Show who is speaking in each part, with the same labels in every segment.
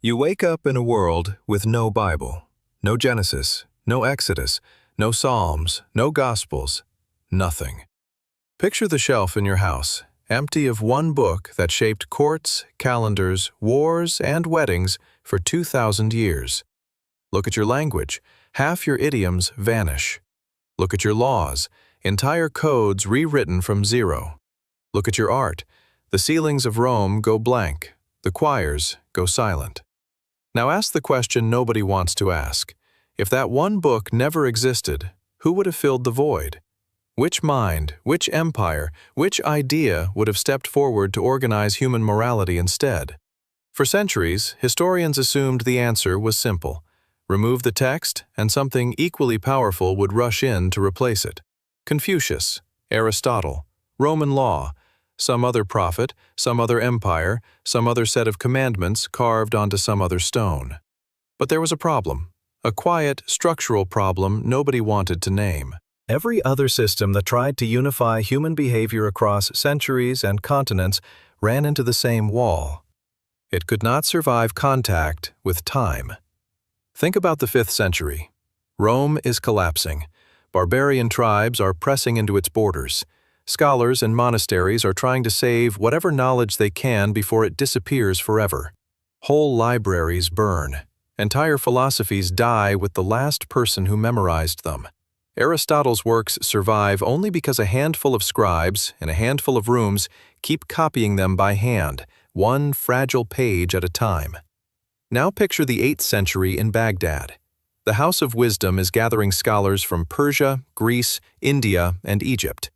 Speaker 1: You wake up in a world with no Bible, no Genesis, no Exodus, no Psalms, no Gospels, nothing. Picture the shelf in your house, empty of one book that shaped courts, calendars, wars, and weddings for 2,000 years. Look at your language. Half your idioms vanish. Look at your laws, entire codes rewritten from zero. Look at your art. The ceilings of Rome go blank. The choirs go silent. Now ask the question nobody wants to ask. If that one book never existed, who would have filled the void? Which mind, which empire, which idea would have stepped forward to organize human morality instead? For centuries, historians assumed the answer was simple. Remove the text, and something equally powerful would rush in to replace it. Confucius, Aristotle, Roman law, some other prophet, some other empire, some other set of commandments carved onto some other stone. But there was a problem, a quiet, structural problem nobody wanted to name. Every other system that tried to unify human behavior across centuries and continents ran into the same wall. It could not survive contact with time. Think about the 5th century. Rome is collapsing. Barbarian tribes are pressing into its borders. Scholars and monasteries are trying to save whatever knowledge they can before it disappears forever. Whole libraries burn. Entire philosophies die with the last person who memorized them. Aristotle's works survive only because a handful of scribes in a handful of rooms keep copying them by hand, one fragile page at a time. Now picture the 8th century in Baghdad. The House of Wisdom is gathering scholars from Persia, Greece, India, and Egypt.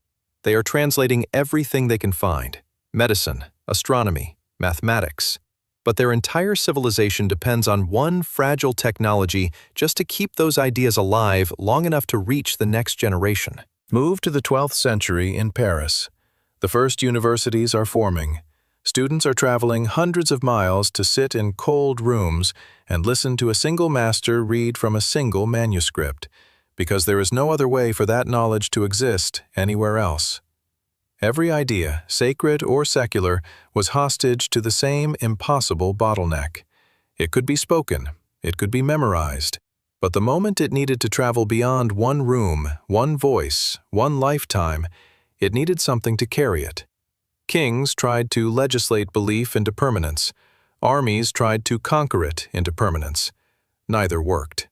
Speaker 1: They are translating everything they can find: medicine, astronomy, mathematics. But their entire civilization depends on one fragile technology just to keep those ideas alive long enough to reach the next generation. Move to the 12th century in Paris. The first universities are forming. Students are traveling hundreds of miles to sit in cold rooms and listen to a single master read from a single manuscript, because there is no other way for that knowledge to exist anywhere else. Every idea, sacred or secular, was hostage to the same impossible bottleneck. It could be spoken, it could be memorized, but the moment it needed to travel beyond one room, one voice, one lifetime, it needed something to carry it. Kings tried to legislate belief into permanence. Armies tried to conquer it into permanence. Neither worked.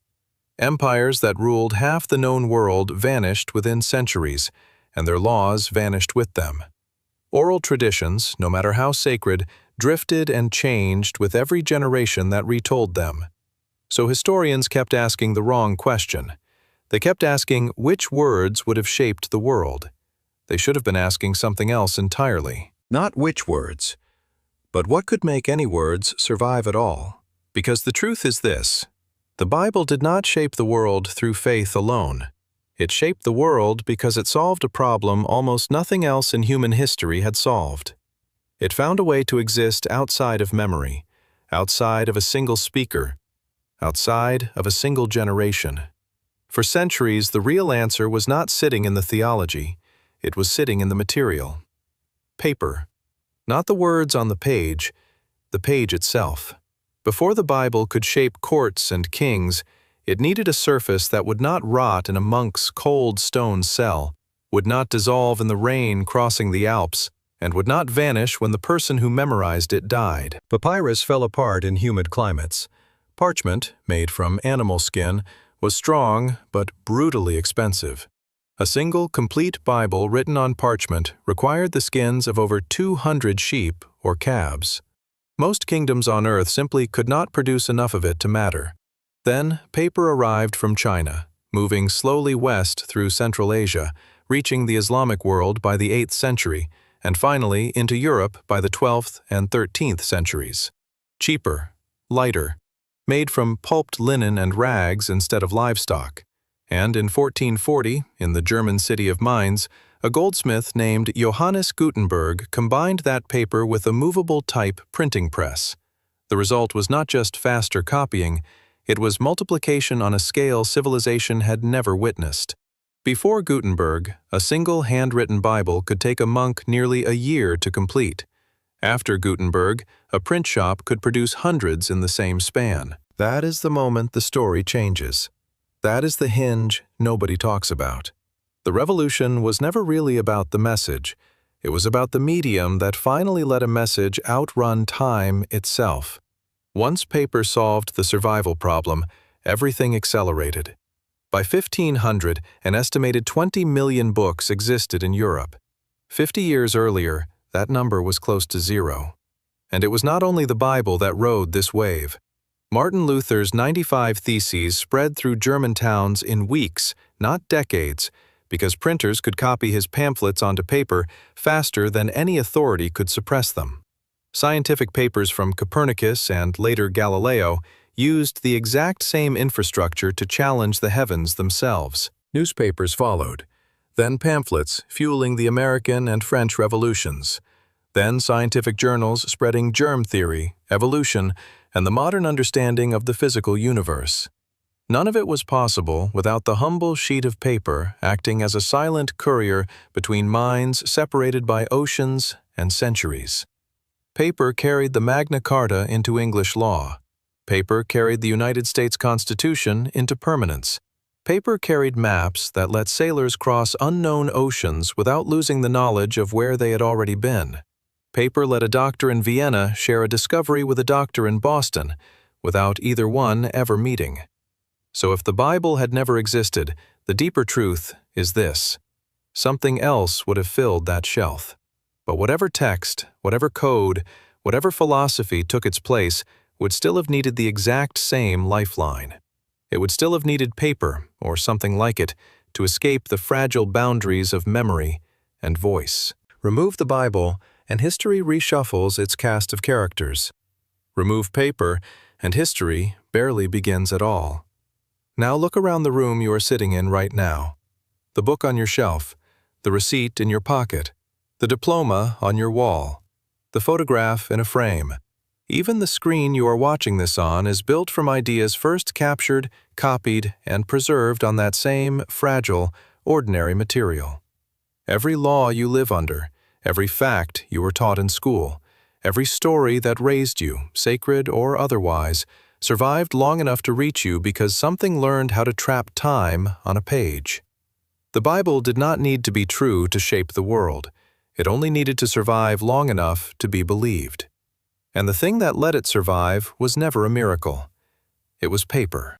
Speaker 1: Empires that ruled half the known world vanished within centuries, and their laws vanished with them. Oral traditions, no matter how sacred, drifted and changed with every generation that retold them. So historians kept asking the wrong question. They kept asking which words would have shaped the world. They should have been asking something else entirely. Not which words, but what could make any words survive at all? Because the truth is this: the Bible did not shape the world through faith alone. It shaped the world because it solved a problem almost nothing else in human history had solved. It found a way to exist outside of memory, outside of a single speaker, outside of a single generation. For centuries, the real answer was not sitting in the theology. It was sitting in the material. Paper. Not the words on the page itself. Before the Bible could shape courts and kings, it needed a surface that would not rot in a monk's cold stone cell, would not dissolve in the rain crossing the Alps, and would not vanish when the person who memorized it died. Papyrus fell apart in humid climates. Parchment, made from animal skin, was strong but brutally expensive. A single, complete Bible written on parchment required the skins of over 200 sheep or calves. Most kingdoms on earth simply could not produce enough of it to matter. Then, paper arrived from China, moving slowly west through Central Asia, reaching the Islamic world by the 8th century, and finally into Europe by the 12th and 13th centuries. Cheaper, lighter, made from pulped linen and rags instead of livestock. And in 1440, in the German city of Mainz, a goldsmith named Johannes Gutenberg combined that paper with a movable type printing press. The result was not just faster copying, it was multiplication on a scale civilization had never witnessed. Before Gutenberg, a single handwritten Bible could take a monk nearly a year to complete. After Gutenberg, a print shop could produce hundreds in the same span. That is the moment the story changes. That is the hinge nobody talks about. The revolution was never really about the message. It was about the medium that finally let a message outrun time itself. Once paper solved the survival problem, everything accelerated. By 1500, an estimated 20 million books existed in Europe. 50 years earlier, that number was close to zero. And it was not only the Bible that rode this wave. Martin Luther's 95 Theses spread through German towns in weeks, not decades, because printers could copy his pamphlets onto paper faster than any authority could suppress them. Scientific papers from Copernicus and later Galileo used the exact same infrastructure to challenge the heavens themselves. Newspapers followed. Then pamphlets, fueling the American and French revolutions. Then scientific journals spreading germ theory, evolution, and the modern understanding of the physical universe. None of it was possible without the humble sheet of paper acting as a silent courier between minds separated by oceans and centuries. Paper carried the Magna Carta into English law. Paper carried the United States Constitution into permanence. Paper carried maps that let sailors cross unknown oceans without losing the knowledge of where they had already been. Paper let a doctor in Vienna share a discovery with a doctor in Boston, without either one ever meeting. So if the Bible had never existed, the deeper truth is this: something else would have filled that shelf. But whatever text, whatever code, whatever philosophy took its place would still have needed the exact same lifeline. It would still have needed paper, or something like it, to escape the fragile boundaries of memory and voice. Remove the Bible, and history reshuffles its cast of characters. Remove paper, and history barely begins at all. Now look around the room you are sitting in right now. The book on your shelf, the receipt in your pocket, the diploma on your wall, the photograph in a frame. Even the screen you are watching this on is built from ideas first captured, copied, and preserved on that same fragile, ordinary material. Every law you live under, every fact you were taught in school, every story that raised you, sacred or otherwise, survived long enough to reach you because something learned how to trap time on a page. The Bible did not need to be true to shape the world. It only needed to survive long enough to be believed. And the thing that let it survive was never a miracle. It was paper.